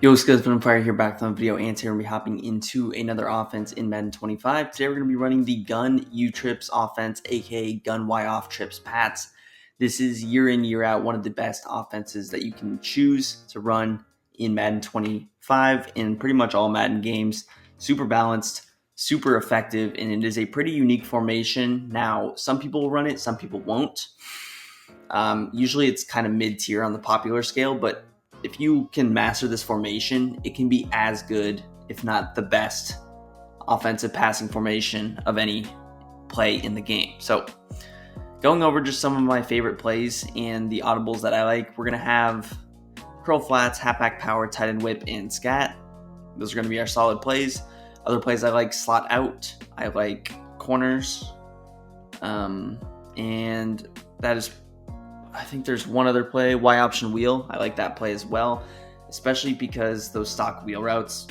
Yo, what's good? I'm Fire here back with another video, and today we're going to be hopping into another offense in Madden 25. Today we're going to be running the Gun U Trips offense, aka Gun Y Off Trips Pats. This is year in, year out, one of the best offenses that you can choose to run in Madden 25 in pretty much all Madden games. Super balanced, super effective, and it is a pretty unique formation. Now, some people will run it, some people won't. Usually it's kind of mid-tier on the popular scale, but if you can master this formation, it can be as good, if not the best, offensive passing formation of any play in the game. So going over just some of my favorite plays and the audibles that I like, we're going to have curl flats, halfback power, tight end whip, and scat. Those are going to be our solid plays. Other plays I like slot out. I like corners. And that is, I think there's one other play, Y option wheel. I like that play as well, especially because those stock wheel routes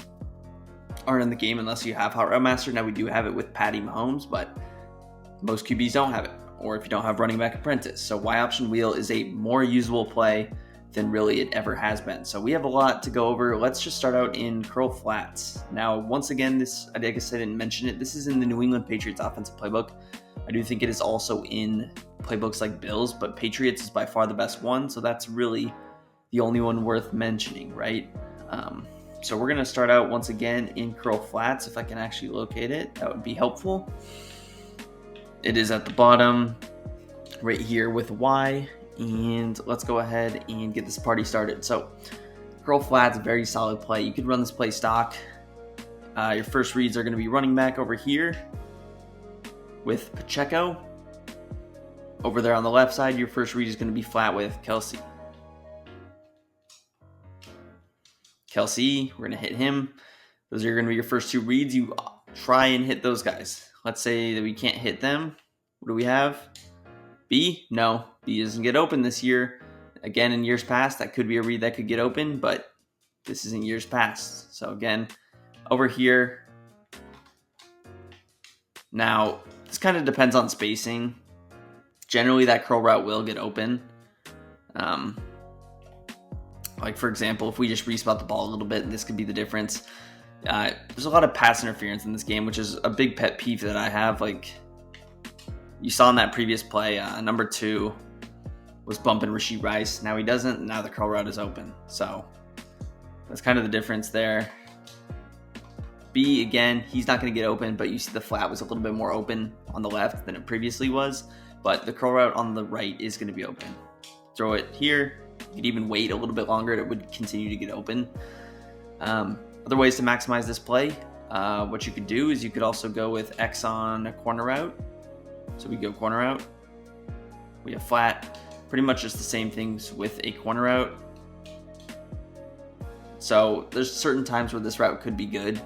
aren't in the game unless you have Hot Route Master. Now we do have it with Patty Mahomes, but most QBs don't have it, or if you don't have running back apprentice. So Y option wheel is a more usable play than really it ever has been. So we have a lot to go over. Let's just start out in curl flats. Now, once again, this, I guess I didn't mention it, this is in the New England Patriots offensive playbook. I do think it is also in playbooks like Bills, but Patriots is by far the best one, so that's really the only one worth mentioning, right? So we're going to start out once again in curl flats. If I can actually locate it, that would be helpful. It is at the bottom right here with Y, and let's go ahead and get this party started. So curl flats, very solid play. You could run this play stock. Your first reads are going to be running back over here with Pacheco. Over there on the left side, your first read is going to be flat with Kelsey. Kelsey, we're going to hit him. Those are going to be your first two reads. You try and hit those guys. Let's say that we can't hit them. What do we have? B? No, B doesn't get open this year. Again, in years past, that could be a read that could get open, but this is in years past. So again, over here. Now, this kind of depends on spacing. Generally, that curl route will get open. Like, for example, if we just respot the ball a little bit, this could be the difference. There's a lot of pass interference in this game, which is a big pet peeve that I have. Like, you saw in that previous play, number 2 was bumping Rashee Rice. Now he doesn't. Now the curl route is open. So that's kind of the difference there. B, again, he's not going to get open, but you see the flat was a little bit more open on the left than it previously was. But the curl route on the right is going to be open. Throw it here. You could even wait a little bit longer. It would continue to get open. Other ways to maximize this play, what you could do is you could also go with X on a corner route. So we go corner route. We have flat. Pretty much just the same things with a corner route. So there's certain times where this route could be good.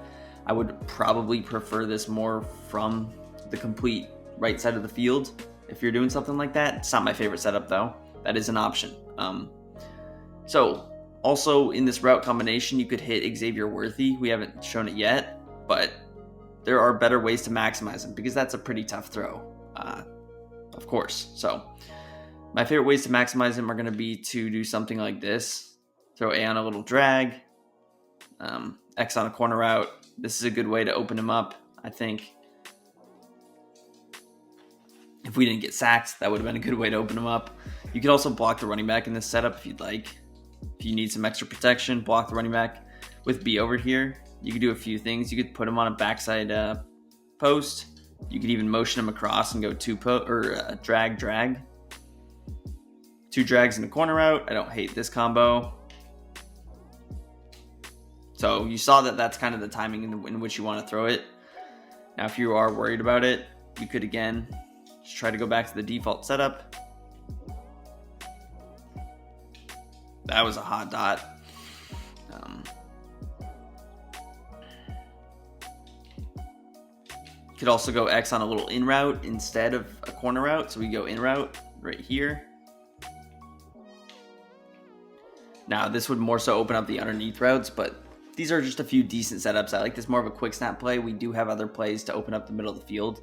I would probably prefer this more from the complete right side of the field. If you're doing something like that, it's not my favorite setup though. That is an option. So also in this route combination, you could hit Xavier Worthy. We haven't shown it yet, but there are better ways to maximize him because that's a pretty tough throw, of course. So my favorite ways to maximize him are going to be to do something like this. Throw A on a little drag, X on a corner route. This is a good way to open him up, I think. If we didn't get sacked, that would have been a good way to open him up. You could also block the running back in this setup if you'd like. If you need some extra protection, block the running back. With B over here, you could do a few things. You could put him on a backside post. You could even motion him across and go drag. 2 drags in the corner route. I don't hate this combo. So you saw that that's kind of the timing in which you want to throw it. Now, if you are worried about it, you could, again, just try to go back to the default setup. That was a hot dot. You could also go X on a little in route instead of a corner route. So we go in route right here. Now, this would more so open up the underneath routes, but these are just a few decent setups. I like this more of a quick snap play. We do have other plays to open up the middle of the field.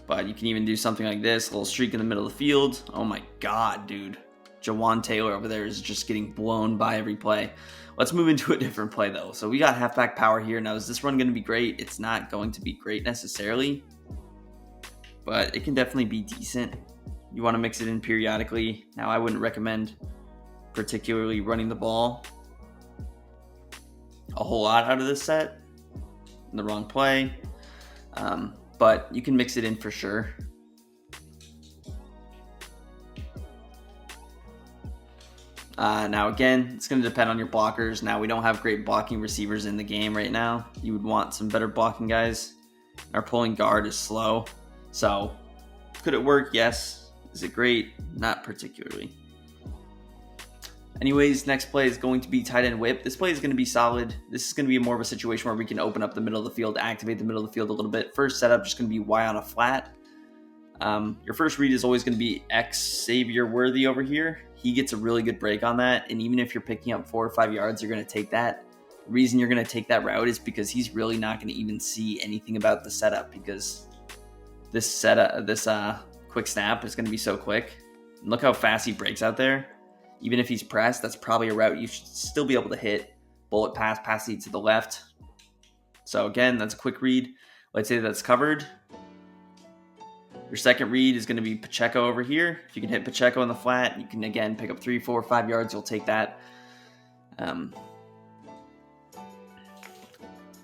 But you can even do something like this, a little streak in the middle of the field. Oh my God, dude. Jawan Taylor over there is just getting blown by every play. Let's move into a different play though. So we got halfback power here. Now, is this run going to be great? It's not going to be great necessarily, but it can definitely be decent. You want to mix it in periodically. Now, I wouldn't recommend particularly running the ball a whole lot out of this set in the wrong play, but you can mix it in for sure. Now, again, it's going to depend on your blockers. Now, we don't have great blocking receivers in the game right now. You would want some better blocking guys. Our pulling guard is slow. So, could it work? Yes. Is it great? Not particularly. Anyways, next play is going to be tight end whip. This play is going to be solid. This is going to be more of a situation where we can open up the middle of the field, activate the middle of the field a little bit. First setup, just going to be Y on a flat. Your first read is always going to be X Xavier Worthy over here. He gets a really good break on that, and even if you're picking up 4 or 5 yards, you're going to take that. The reason you're going to take that route is because he's really not going to even see anything about the setup, because this setup, this quick snap is going to be so quick. And look how fast he breaks out there. Even if he's pressed, that's probably a route you should still be able to hit. Bullet pass lead to the left. So again, that's a quick read. Let's say that's covered. Your second read is going to be Pacheco over here. If you can hit Pacheco in the flat, you can again pick up 3, 4, 5 yards. You'll take that. And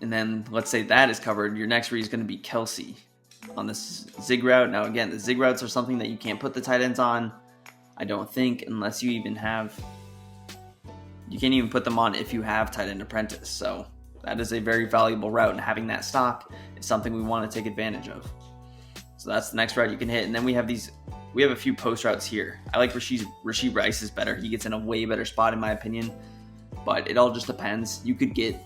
then let's say that is covered. Your next read is going to be Kelsey on this zig route. Now again, the zig routes are something that you can't put the tight ends on, I don't think, unless you even have, you can't even put them on if you have tight end apprentice. So that is a very valuable route, and having that stock is something we want to take advantage of. So that's the next route you can hit. And then we have a few post routes here. I like Rashee Rice is better. He gets in a way better spot in my opinion, but it all just depends. You could get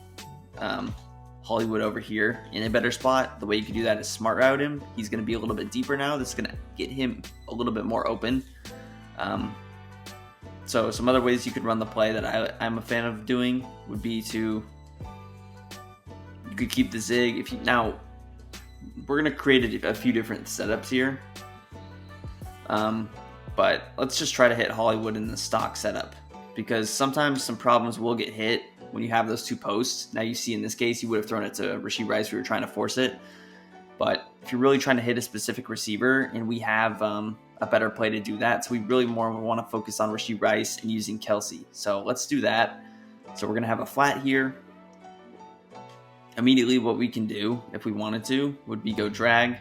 Hollywood over here in a better spot. The way you could do that is smart route him. He's going to be a little bit deeper now. This is going to get him a little bit more open. So some other ways you could run the play that I'm a fan of doing would be you could keep the zig. Now we're going to create a few different setups here. But let's just try to hit Hollywood in the stock setup, because sometimes some problems will get hit when you have those two posts. Now you see in this case, you would have thrown it to Rashee Rice. We were trying to force it. But if you're really trying to hit a specific receiver, and we have a better play to do that, so we really more want to focus on Rashee Rice and using Kelsey. So let's do that. So we're going to have a flat here. Immediately what we can do, if we wanted to, would be go drag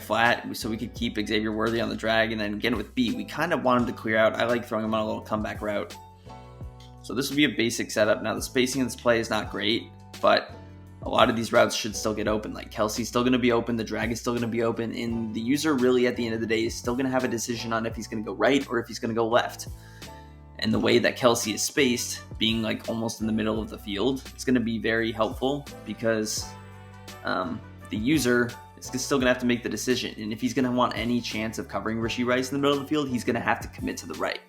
flat, so we could keep Xavier Worthy on the drag, and then again with B, we kind of want him to clear out. I like throwing him on a little comeback route. So this would be a basic setup. Now the spacing in this play is not great, but a lot of these routes should still get open. Like Kelsey's still going to be open, the drag is still going to be open, and the user really at the end of the day is still going to have a decision on if he's going to go right or if he's going to go left. And the way that Kelsey is spaced, being like almost in the middle of the field, it's going to be very helpful, because the user is still going to have to make the decision. And if he's going to want any chance of covering Rashee Rice in the middle of the field, he's going to have to commit to the right.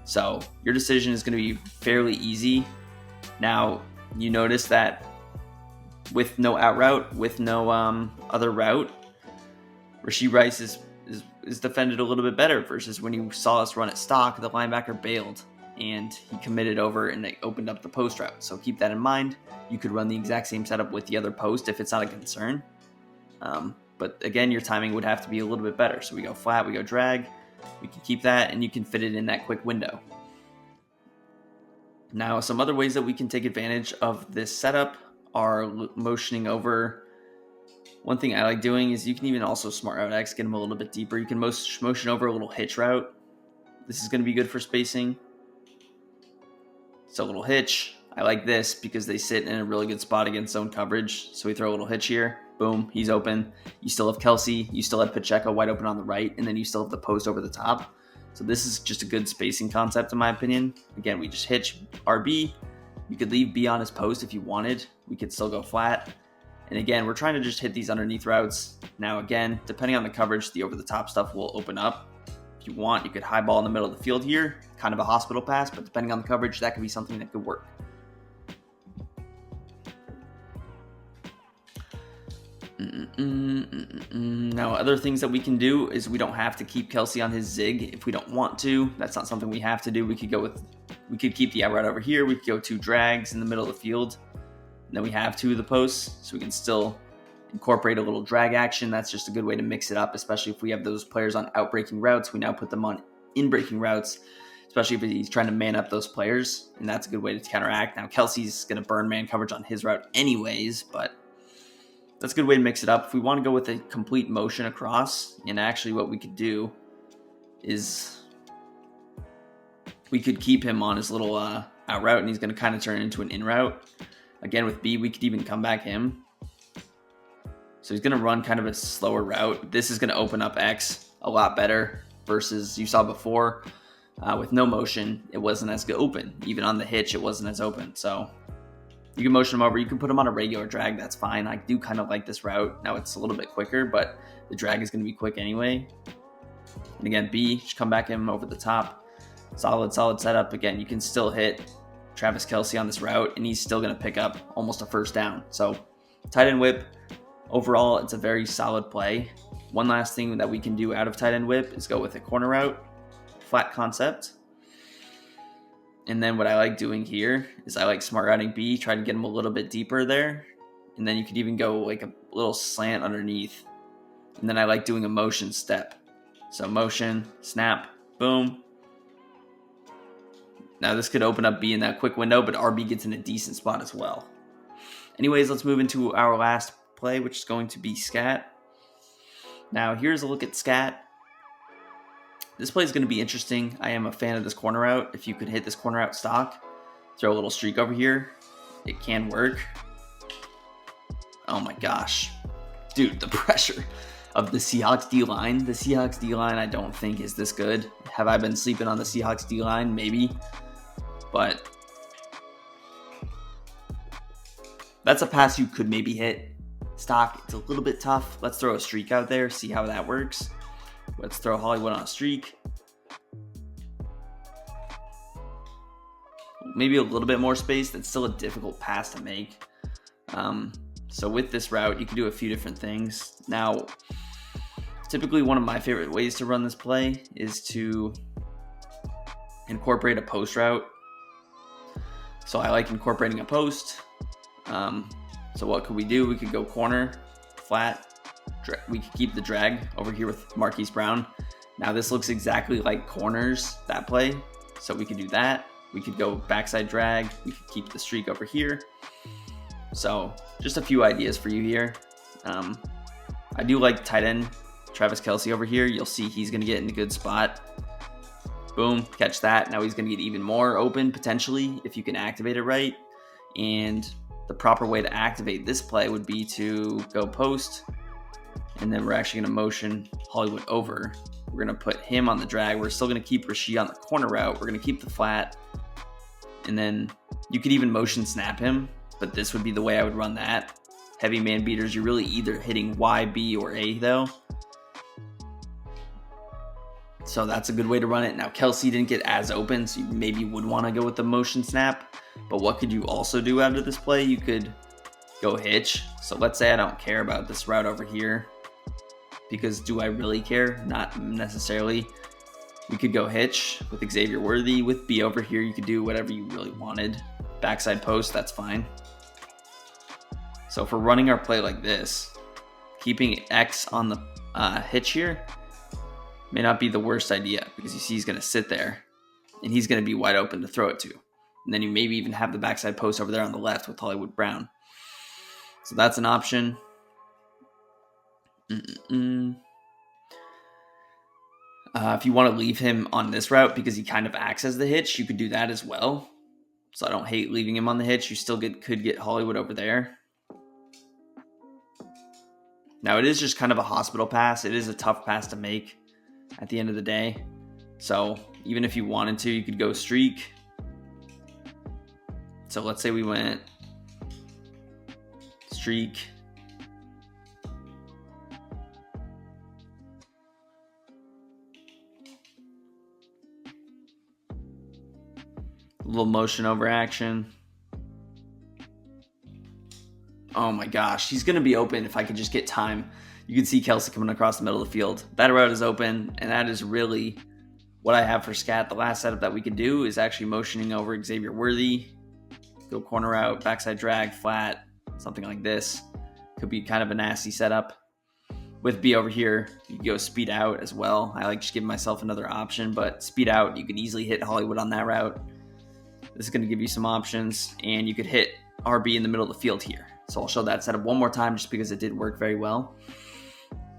So your decision is going to be fairly easy. Now, you notice that with no out route, with no other route, Rashee Rice is defended a little bit better, versus when you saw us run it stock, the linebacker bailed and he committed over and they opened up the post route. So keep that in mind. You could run the exact same setup with the other post if it's not a concern. But again, your timing would have to be a little bit better. So we go flat, we go drag, we can keep that, and you can fit it in that quick window. Now, some other ways that we can take advantage of this setup are motioning over. One thing I like doing is you can even also smart route X, get them a little bit deeper. You can motion over a little hitch route. This is going to be good for spacing. So a little hitch. I like this because they sit in a really good spot against zone coverage. So we throw a little hitch here. Boom, he's open. You still have Kelsey. You still have Pacheco wide open on the right. And then you still have the post over the top. So this is just a good spacing concept in my opinion. Again, we just hitch RB. You could leave B on his post if you wanted. We could still go flat. And again, we're trying to just hit these underneath routes. Now again, depending on the coverage, the over-the-top stuff will open up. If you want, you could high ball in the middle of the field here. Kind of a hospital pass, but depending on the coverage, that could be something that could work. Now, other things that we can do is we don't have to keep Kelsey on his zig if we don't want to. That's not something we have to do. We could keep the out route over here. We could go 2 drags in the middle of the field. And then we have 2 of the posts, so we can still incorporate a little drag action. That's just a good way to mix it up, especially if we have those players on out breaking routes. We now put them on in breaking routes, especially if he's trying to man up those players, and that's a good way to counteract. Now, Kelsey's going to burn man coverage on his route anyways, but that's a good way to mix it up. If we want to go with a complete motion across, and actually what we could do is we could keep him on his little out route, and he's going to kind of turn into an in route. Again, with B, we could even come back him. So he's going to run kind of a slower route. This is going to open up X a lot better versus you saw before. With no motion, it wasn't as open. Even on the hitch, it wasn't as open. So you can motion him over. You can put him on a regular drag. That's fine. I do kind of like this route. Now it's a little bit quicker, but the drag is going to be quick anyway. And again, B, just come back him over the top. Solid setup. Again, you can still hit Travis Kelce on this route, and he's still going to pick up almost a first down. So tight end whip, overall, it's a very solid play. One last thing that we can do out of tight end whip is go with a corner route, flat concept. And then what I like doing here is I like smart routing B, try to get him a little bit deeper there. And then you could even go like a little slant underneath. And then I like doing a motion step. So motion, snap, boom. Now this could open up B in that quick window, but RB gets in a decent spot as well. Anyways, let's move into our last play, which is going to be Scat. Now here's a look at Scat. This play is going to be interesting. I am a fan of this corner route. If you could hit this corner route stock, throw a little streak over here, it can work. Oh my gosh. Dude, the pressure of the Seahawks D-line. The Seahawks D-line I don't think is this good. Have I been sleeping on the Seahawks D-line? Maybe. But that's a pass you could maybe hit. Stock, it's a little bit tough. Let's throw a streak out there, see how that works. Let's throw Hollywood on a streak. Maybe a little bit more space. That's still a difficult pass to make. So with this route, you can do a few different things. Now, typically one of my favorite ways to run this play is to incorporate a post route. So I like incorporating a post. So what could we do? We could go corner, flat. We could keep the drag over here with Marquise Brown. Now this looks exactly like corners, that play. So we could do that. We could go backside drag. We could keep the streak over here. So just a few ideas for you here. I do like tight end Travis Kelce over here. You'll see he's going to get in a good spot. Boom, catch that. Now he's going to get even more open potentially if you can activate it right. And the proper way to activate this play would be to go post. And then we're actually going to motion Hollywood over. We're going to put him on the drag. We're still going to keep Rasheed on the corner route. We're going to keep the flat. And then you could even motion snap him. But this would be the way I would run that. Heavy man beaters, you're really either hitting Y, B, or A though. So that's a good way to run it. Now Kelce didn't get as open, so you maybe would want to go with the motion snap. But what could you also do out of this play? You could go hitch. So let's say I don't care about this route over here. Because do I really care? Not necessarily. We could go hitch with Xavier Worthy. With B over here, you could do whatever you really wanted. Backside post, that's fine. So if we're running our play like this, keeping X on the hitch here may not be the worst idea because you see he's going to sit there and he's going to be wide open to throw it to. And then you maybe even have the backside post over there on the left with Hollywood Brown. So that's an option. If you want to leave him on this route because he kind of acts as the hitch, you could do that as well. So I don't hate leaving him on the hitch. You still could get Hollywood over there. Now it is just kind of a hospital pass. It is a tough pass to make at the end of the day. So even if you wanted to, you could go streak. So let's say we went streak. A little motion over action. Oh my gosh, he's going to be open if I could just get time. You can see Kelsey coming across the middle of the field. That route is open, and that is really what I have for Scat. The last setup that we could do is actually motioning over Xavier Worthy. Go corner out, backside drag, flat, something like this. Could be kind of a nasty setup. With B over here, you can go speed out as well. I like just giving myself another option, but speed out, you could easily hit Hollywood on that route. This is going to give you some options, and you could hit RB in the middle of the field here. So I'll show that setup one more time just because it did work very well.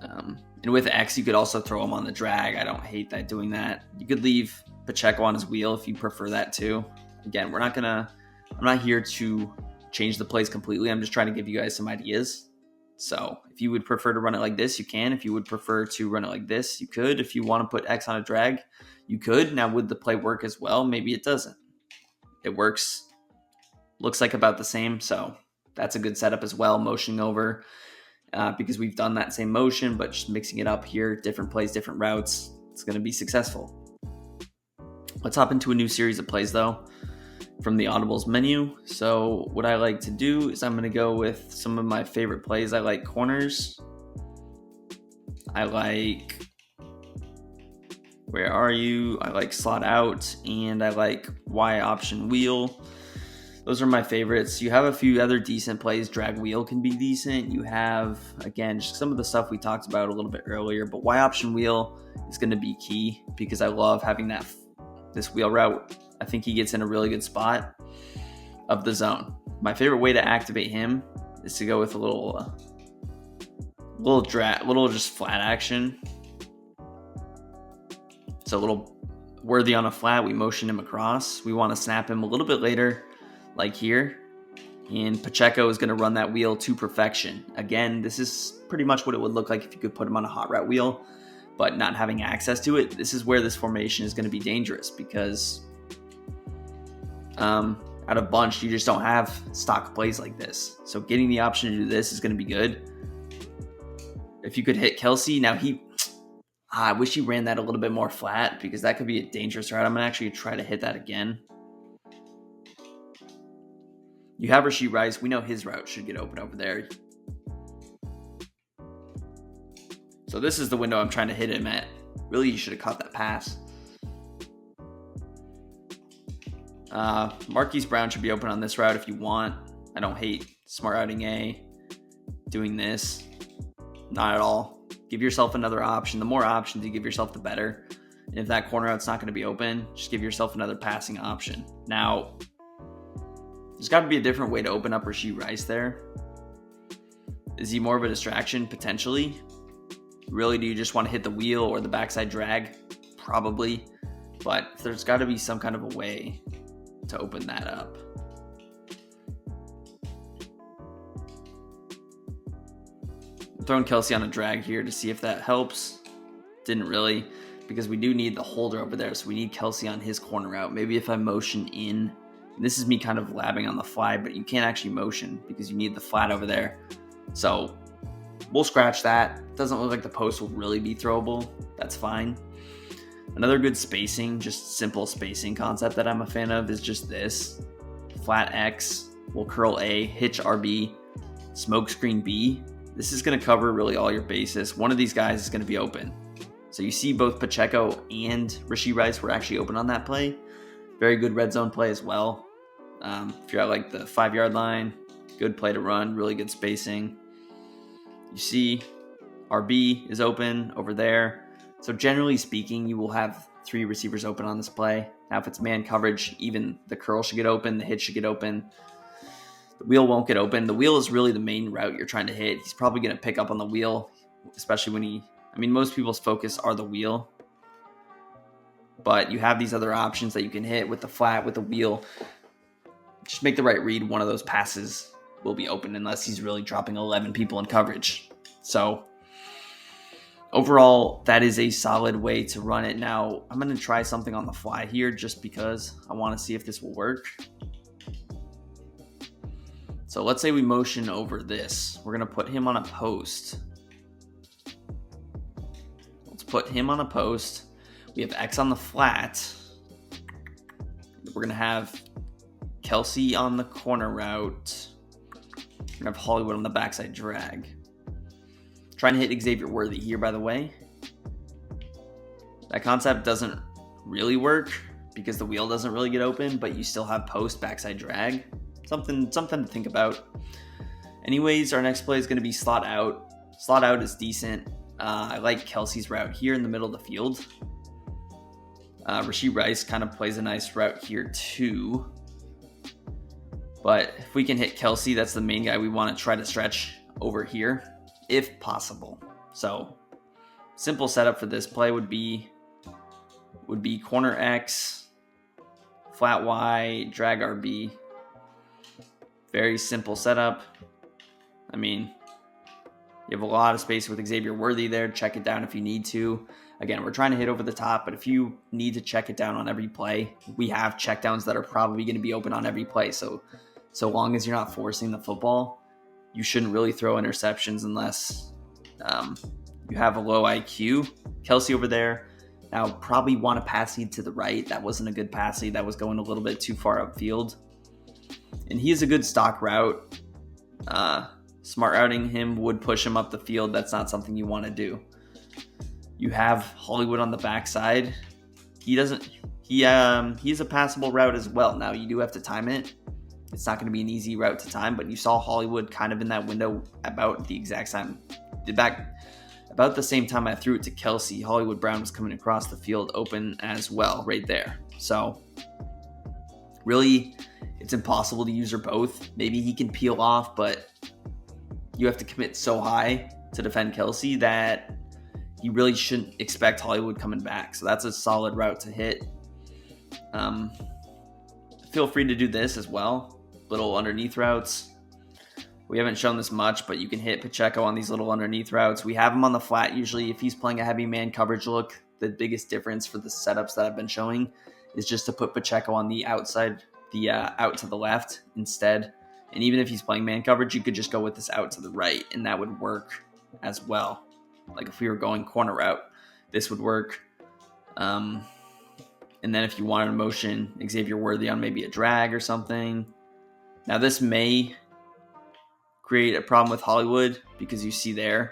And with X, you could also throw him on the drag. I don't hate that doing that. You could leave Pacheco on his wheel if you prefer that too. Again, I'm not here to change the plays completely. I'm just trying to give you guys some ideas. So if you would prefer to run it like this, you can. If you would prefer to run it like this, you could. If you want to put X on a drag, you could. Now, would the play work as well? Maybe it doesn't. It works. Looks like about the same. So that's a good setup as well. Motioning over because we've done that same motion, but just mixing it up here. Different plays, different routes. It's going to be successful. Let's hop into a new series of plays, though, from the Audibles menu. So what I like to do is I'm going to go with some of my favorite plays. I like corners. I like, where are you? I like slot out, and I like Y option wheel. Those are my favorites. You have a few other decent plays. Drag wheel can be decent. You have, again, just some of the stuff we talked about a little bit earlier, but Y option wheel is going to be key because I love having this wheel route. I think he gets in a really good spot of the zone. My favorite way to activate him is to go with a little just flat action. So a little Worthy on a flat, we motion him across. We want to snap him a little bit later, like here. And Pacheco is going to run that wheel to perfection. Again, this is pretty much what it would look like if you could put him on a hot route wheel, but not having access to it. This is where this formation is going to be dangerous because out of bunch, you just don't have stock plays like this. So getting the option to do this is going to be good. If you could hit Kelsey, now I wish he ran that a little bit more flat because that could be a dangerous route. I'm going to actually try to hit that again. You have Rashid Rice. We know his route should get open over there. So this is the window I'm trying to hit him at. Really, you should have caught that pass. Marquise Brown should be open on this route if you want. I don't hate smart routing A. Doing this. Not at all. Give yourself another option. The more options you give yourself, the better. And if that corner out's not going to be open, just give yourself another passing option. Now, there's got to be a different way to open up Rashid Rice there. Is he more of a distraction? Potentially. Really, do you just want to hit the wheel or the backside drag? Probably. But there's got to be some kind of a way to open that up. I'm throwing Kelsey on a drag here to see if that helps. Didn't really, because we do need the holder over there, so we need Kelsey on his corner route. Maybe if I motion in, and this is me kind of labbing on the fly, but you can't actually motion because you need the flat over there. So we'll scratch that. Doesn't look like the post will really be throwable. That's fine. Another good spacing, just simple spacing concept that I'm a fan of is just this. Flat X, we'll curl A, hitch RB, smoke screen B. This is going to cover really all your bases. One of these guys is going to be open. So you see both Pacheco and Rashid Rice were actually open on that play. Very good red zone play as well. If you're at like the 5-yard line, good play to run, really good spacing. You see RB is open over there. So generally speaking, you will have 3 receivers open on this play. Now if it's man coverage, even the curl should get open, the hitch should get open. The wheel won't get open. The wheel is really the main route you're trying to hit. He's probably going to pick up on the wheel, especially when most people's focus are the wheel. But you have these other options that you can hit with the flat, with the wheel. Just make the right read. One of those passes will be open unless he's really dropping 11 people in coverage. So overall, that is a solid way to run it. Now, I'm going to try something on the fly here just because I want to see if this will work. So let's say we motion over this. We're going to put him on a post. Let's put him on a post. We have X on the flat. We're going to have Kelsey on the corner route. We're We're going to have Hollywood on the backside drag. Trying to hit Xavier Worthy here, by the way. That concept doesn't really work because the wheel doesn't really get open, but you still have post backside drag. Something to think about. Anyways, our next play is going to be slot out. Slot out is decent. I like Kelsey's route here in the middle of the field. Rashee Rice kind of plays a nice route here too. But if we can hit Kelsey, that's the main guy we want to try to stretch over here, if possible. So, simple setup for this play would be corner X, flat Y, drag RB. Very simple setup. I mean, you have a lot of space with Xavier Worthy there. Check it down if you need to. Again, we're trying to hit over the top, but if you need to check it down on every play, we have checkdowns that are probably going to be open on every play. So long as you're not forcing the football, you shouldn't really throw interceptions unless you have a low IQ. Kelsey over there. Now, probably want to pass lead to the right. That wasn't a good pass lead. That was going a little bit too far upfield. And he is a good stock route. Smart routing him would push him up the field. That's not something you want to do. You have Hollywood on the backside. He is a passable route as well. Now, you do have to time it. It's not going to be an easy route to time, but you saw Hollywood kind of in that window about the exact time. About the same time I threw it to Kelsey, Hollywood Brown was coming across the field open as well right there. So really, it's impossible to use her both. Maybe he can peel off, but you have to commit so high to defend Kelsey that you really shouldn't expect Hollywood coming back. So that's a solid route to hit. Feel free to do this as well. Little underneath routes. We haven't shown this much, but you can hit Pacheco on these little underneath routes. We have him on the flat usually. If he's playing a heavy man coverage look, the biggest difference for the setups that I've been showing is just to put Pacheco on the outside, out to the left instead. And even if he's playing man coverage, you could just go with this out to the right, and that would work as well. Like if we were going corner route, this would work. And then if you wanted to motion Xavier Worthy on maybe a drag or something. Now this may create a problem with Hollywood because you see there's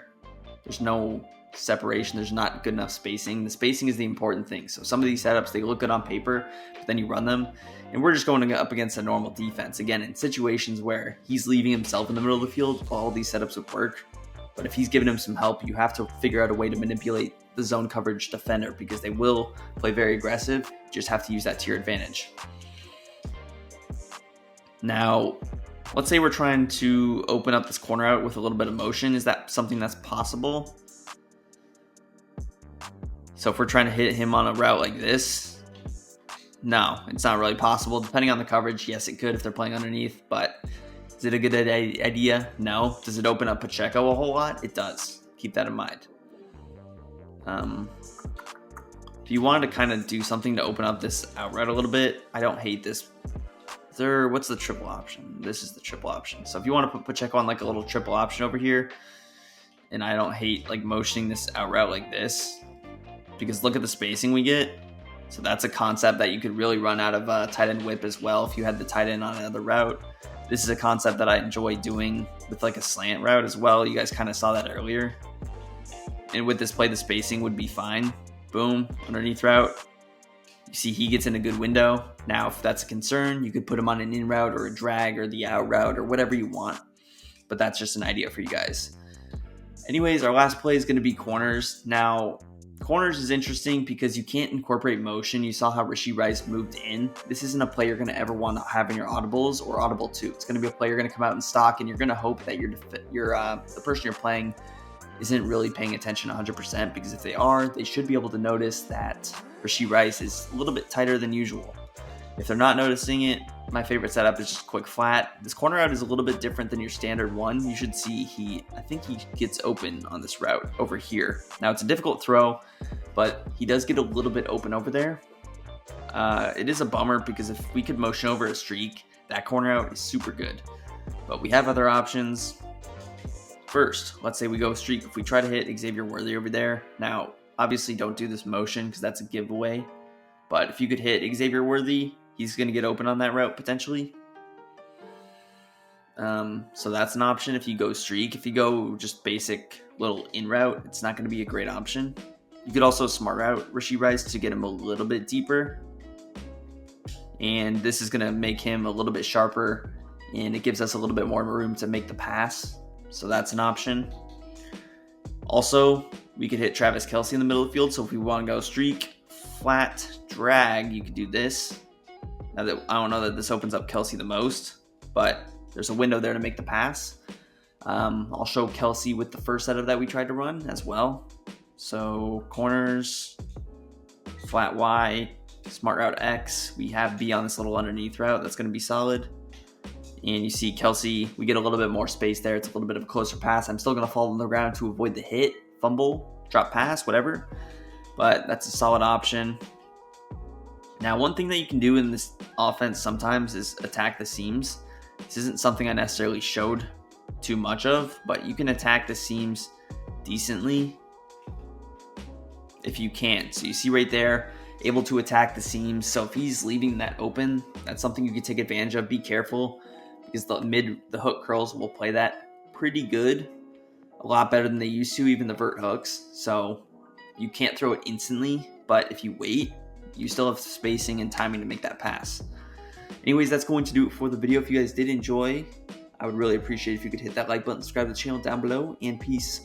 no separation. There's not good enough spacing. The spacing is the important thing. So some of these setups, they look good on paper, but then you run them. And we're just going up against a normal defense. Again, in situations where he's leaving himself in the middle of the field, all these setups would work. But if he's giving him some help, you have to figure out a way to manipulate the zone coverage defender because they will play very aggressive. You just have to use that to your advantage. Now, let's say we're trying to open up this corner out with a little bit of motion. Is that something that's possible? So if we're trying to hit him on a route like this, no, it's not really possible. Depending on the coverage, yes, it could if they're playing underneath, but is it a good idea? No. Does it open up Pacheco a whole lot? It does. Keep that in mind. If you wanted to kind of do something to open up this out route a little bit, I don't hate this. What's the triple option? This is the triple option. So if you want to put Pacheco on like a little triple option over here, and I don't hate like motioning this out route like this, because look at the spacing we get. So that's a concept that you could really run out of tight end whip as well if you had the tight end on another route. This is a concept that I enjoy doing with like a slant route as well. You guys kind of saw that earlier. And with this play, the spacing would be fine. Boom, underneath route. You see he gets in a good window. Now, if that's a concern, you could put him on an in route or a drag or the out route or whatever you want. But that's just an idea for you guys. Anyways, our last play is going to be corners. Now, corners is interesting because you can't incorporate motion. You saw how Rashee Rice moved in. This isn't a play you're going to ever want to have in your audibles or audible 2. It's going to be a play you're going to come out in stock, and you're going to hope that the person you're playing isn't really paying attention 100%, because if they are, they should be able to notice that Rashee Rice is a little bit tighter than usual. If they're not noticing it, my favorite setup is just quick flat. This corner route is a little bit different than your standard one. You should see I think he gets open on this route over here. Now it's a difficult throw, but he does get a little bit open over there. It is a bummer because if we could motion over a streak, that corner out is super good. But we have other options. First, let's say we go streak. If we try to hit Xavier Worthy over there, now obviously don't do this motion because that's a giveaway. But if you could hit Xavier Worthy, he's going to get open on that route potentially. So that's an option if you go streak. If you go just basic little in route, it's not going to be a great option. You could also smart route Rishi Rice to get him a little bit deeper. And this is going to make him a little bit sharper, and it gives us a little bit more room to make the pass. So that's an option. Also, we could hit Travis Kelce in the middle of the field. So if we want to go streak, flat, drag, you could do this. Now that I don't know that this opens up Kelce the most, but there's a window there to make the pass. I'll show Kelce with the first setup that we tried to run as well. So corners, flat Y, smart route X. We have B on this little underneath route. That's going to be solid. And you see Kelce, we get a little bit more space there. It's a little bit of a closer pass. I'm still going to fall on the ground to avoid the hit, fumble, drop pass, whatever. But that's a solid option. Now, one thing that you can do in this offense sometimes is attack the seams. This isn't something I necessarily showed too much of, but you can attack the seams decently if you can. So you see right there, able to attack the seams. So if he's leaving that open, that's something you can take advantage of. Be careful, because the hook curls will play that pretty good, a lot better than they used to, even the vert hooks. So you can't throw it instantly, but if you wait, you still have spacing and timing to make that pass. Anyways, that's going to do it for the video. If you guys did enjoy, I would really appreciate if you could hit that like button, subscribe to the channel down below, and peace.